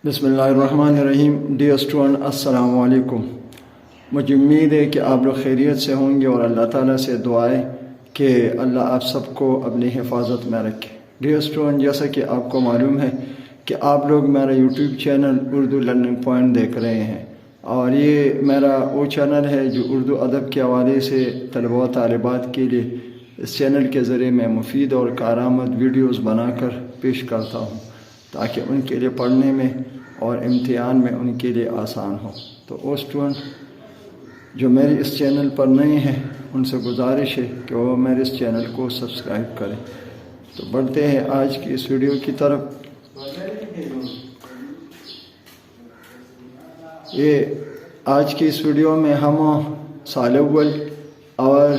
بسم اللہ الرحمن الرحیم۔ ڈیئر اسٹوڈنٹ، السلام علیکم۔ مجھے امید ہے کہ آپ لوگ خیریت سے ہوں گے اور اللہ تعالیٰ سے دعا ہے کہ اللہ آپ سب کو اپنی حفاظت میں رکھے۔ ڈیئر اسٹوڈنٹ، جیسا کہ آپ کو معلوم ہے کہ آپ لوگ میرا YouTube channel Urdu learning point دیکھ رہے ہیں، اور یہ میرا وہ چینل ہے جو اردو ادب کے حوالے سے طلباء و طالبات کے لیے اس چینل کے ذریعے میں مفید اور کارآمد ویڈیوز بنا کر پیش کرتا ہوں تاکہ ان کے لیے پڑھنے میں اور امتحان میں ان کے لیے آسان ہو۔ تو وہ اسٹوڈنٹ جو میری اس چینل پر نئے ہیں ان سے گزارش ہے کہ وہ میرے اس چینل کو سبسکرائب کریں۔ تو بڑھتے ہیں آج کی اس ویڈیو کی طرف۔ یہ آج کی اس ویڈیو میں ہم سال اول اور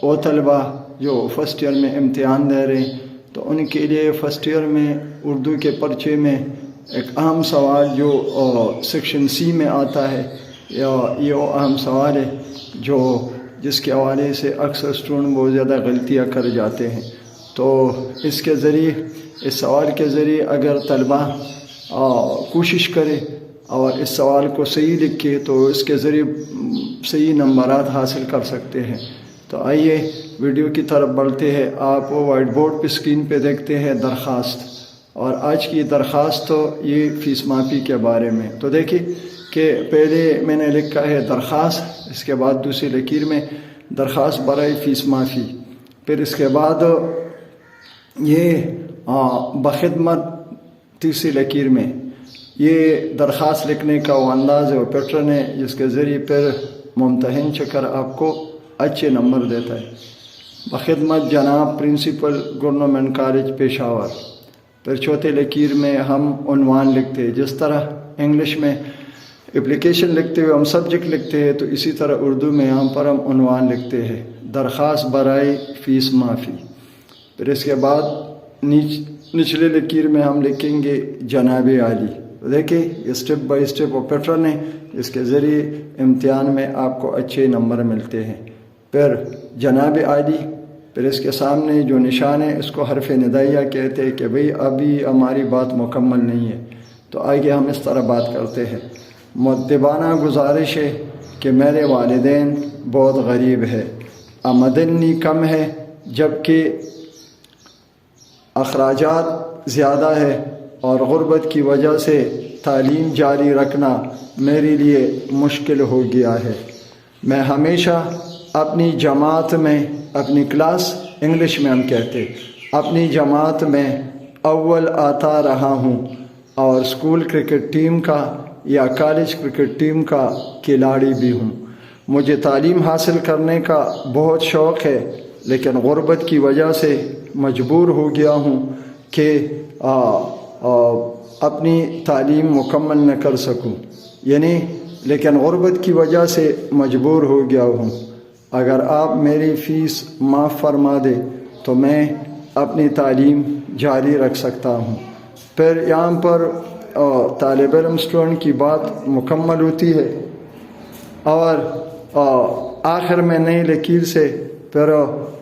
وہ طلبہ جو فرسٹ ایئر میں امتحان دے رہے ہیں تو ان کے لیے فرسٹ ایئر میں اردو کے پرچے میں ایک اہم سوال جو سیکشن سی میں آتا ہے، یہ وہ اہم سوال ہے جس کے حوالے سے اکثر اسٹوڈنٹ بہت زیادہ غلطیاں کر جاتے ہیں۔ تو اس سوال کے ذریعے اگر طلبہ کوشش کرے اور اس سوال کو صحیح لکھے تو اس کے ذریعے صحیح نمبرات حاصل کر سکتے ہیں۔ تو آئیے ویڈیو کی طرف بڑھتے ہیں۔ آپ وائٹ بورڈ پہ اسکرین پہ دیکھتے ہیں درخواست، اور آج کی درخواست تو یہ فیس معافی کے بارے میں۔ تو دیکھیں کہ پہلے میں نے لکھا ہے درخواست، اس کے بعد دوسری لکیر میں درخواست برائے فیس معافی، پھر اس کے بعد یہ بخدمت تیسری لکیر میں۔ یہ درخواست لکھنے کا وہ انداز ہے، وہ پیٹرن ہے جس کے ذریعے پھر ممتحن چکر آپ کو اچھے نمبر دیتا ہے۔ بخدمت جناب پرنسپل گورنمنٹ کالج پشاور۔ پھر چوتھے لکیر میں ہم عنوان لکھتے ہیں، جس طرح انگلش میں اپلیکیشن لکھتے ہوئے ہم سبجیکٹ لکھتے ہیں تو اسی طرح اردو میں یہاں پر ہم عنوان لکھتے ہیں، درخواست برائے فیس معافی۔ پھر اس کے بعد نچلے لکیر میں ہم لکھیں گے جناب عالی۔ دیکھیں یہ اسٹیپ بائی اسٹیپ وہ پیٹرن ہے جس کے ذریعے امتحان میں آپ کو اچھے نمبر ملتے ہیں۔ پھر جناب عالی، پھر اس کے سامنے جو نشان ہے اس کو حرف ندائیہ کہتے ہیں کہ بھئی ابھی ہماری بات مکمل نہیں ہے، تو آگے ہم اس طرح بات کرتے ہیں۔ مؤدبانہ گزارش ہے کہ میرے والدین بہت غریب ہے، آمدنی کم ہے جبکہ اخراجات زیادہ ہے، اور غربت کی وجہ سے تعلیم جاری رکھنا میرے لیے مشکل ہو گیا ہے۔ میں ہمیشہ اپنی جماعت میں، اپنی کلاس انگلش میں ہم کہتے، اپنی جماعت میں اول آتا رہا ہوں، اور اسکول کرکٹ ٹیم کا یا کالج کرکٹ ٹیم کا کھلاڑی بھی ہوں۔ مجھے تعلیم حاصل کرنے کا بہت شوق ہے، لیکن غربت کی وجہ سے مجبور ہو گیا ہوں کہ اپنی تعلیم مکمل نہ کر سکوں، لیکن غربت کی وجہ سے مجبور ہو گیا ہوں۔ اگر آپ میری فیس معاف فرما دے تو میں اپنی تعلیم جاری رکھ سکتا ہوں۔ پھر یہاں پر طالب علم اسٹوڈنٹ کی بات مکمل ہوتی ہے، اور آخر میں نئی لکیر سے پھر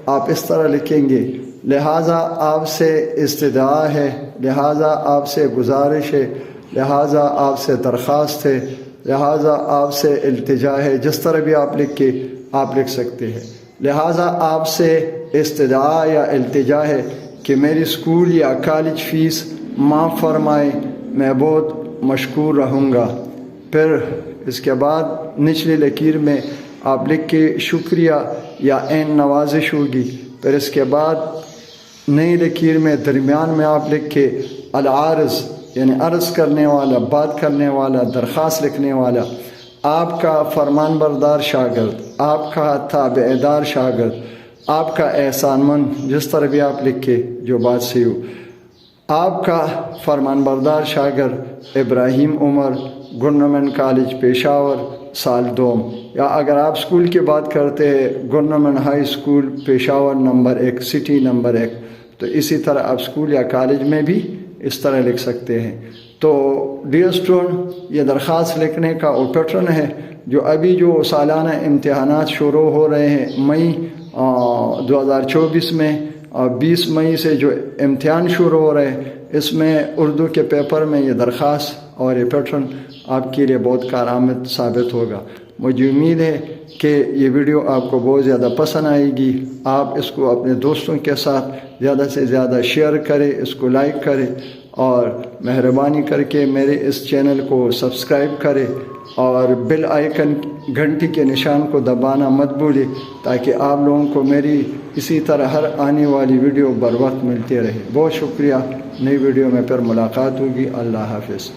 آپ اس طرح لکھیں گے، لہٰذا آپ سے استدعا ہے، لہٰذا آپ سے گزارش ہے، لہٰذا آپ سے درخواست ہے، لہٰذا آپ سے التجا ہے۔ جس طرح بھی آپ لکھ سکتے ہیں۔ لہٰذا آپ سے استدعا یا التجا ہے کہ میری اسکول یا کالج فیس معاف فرمائے، میں بہت مشکور رہوں گا۔ پھر اس کے بعد نچلی لکیر میں آپ لکھ کے شکریہ یا عین نوازش ہوگی۔ پھر اس کے بعد نئی لکیر میں درمیان میں آپ لکھ کے العارض یعنی عرض کرنے والا، بات کرنے والا، درخواست لکھنے والا، آپ کا فرمان بردار شاگرد، آپ کا تابع دار شاگرد، آپ کا احسان مند، جس طرح بھی آپ لکھے جو بات صحیح ہو، آپ کا فرمان بردار شاگرد ابراہیم عمر، گورنمنٹ کالج پشاور، سال دوم۔ یا اگر آپ اسکول کی بات کرتے ہیں، government high school Peshawar number 1، city number 1، تو اسی طرح آپ اسکول یا کالج میں بھی اس طرح لکھ سکتے ہیں۔ تو ڈیئر اسٹوڈنٹ، یہ درخواست لکھنے کا وہ پیٹرن ہے جو ابھی جو سالانہ امتحانات شروع ہو رہے ہیں مئی 2024 میں، 20 مئی سے جو امتحان شروع ہو رہے ہیں، اس میں اردو کے پیپر میں یہ درخواست اور یہ پیٹرن آپ کے لیے بہت کارآمد ثابت ہوگا۔ مجھے امید ہے کہ یہ ویڈیو آپ کو بہت زیادہ پسند آئے گی۔ آپ اس کو اپنے دوستوں کے ساتھ زیادہ سے زیادہ شیئر کریں، اس کو لائک کریں، اور مہربانی کر کے میرے اس چینل کو سبسکرائب کریں اور بیل آئیکن گھنٹی کے نشان کو دبانا مت بھولیں، تاکہ آپ لوگوں کو میری اسی طرح ہر آنے والی ویڈیو بر وقت ملتی رہے۔ بہت شکریہ۔ نئی ویڈیو میں پھر ملاقات ہوگی۔ اللہ حافظ۔